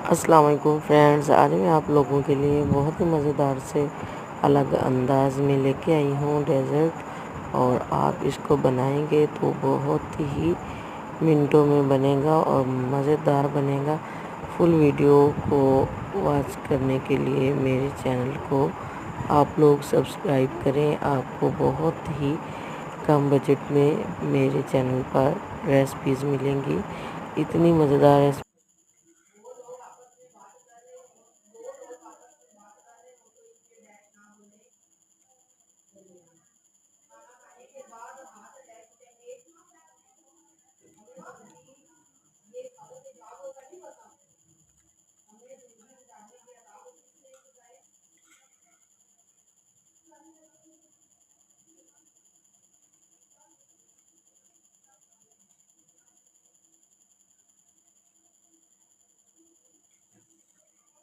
अस्सलाम वालेकुम फ्रेंड्स, आज मैं आप लोगों के लिए बहुत ही मज़ेदार से अलग अंदाज में लेके आई हूँ डेज़र्ट। और आप इसको बनाएंगे तो बहुत ही मिनटों में बनेगा और मज़ेदार बनेगा। फुल वीडियो को वॉच करने के लिए मेरे चैनल को आप लोग सब्सक्राइब करें। आपको बहुत ही कम बजट में मेरे चैनल पर रेसिपीज़ मिलेंगी। इतनी मज़ेदार